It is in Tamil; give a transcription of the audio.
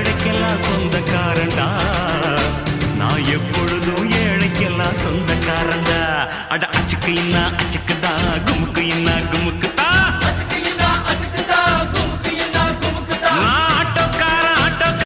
ஏழைக்கெல்லாம் சொந்தக்காரன்டா, நான் எப்பொழுதும் ஏழைக்கெல்லாம் சொந்தக்காரன்டா. அட அச்சுக்கு இன்னா அச்சுக்குதா, குமுக்கு இன்னா குமுக்கு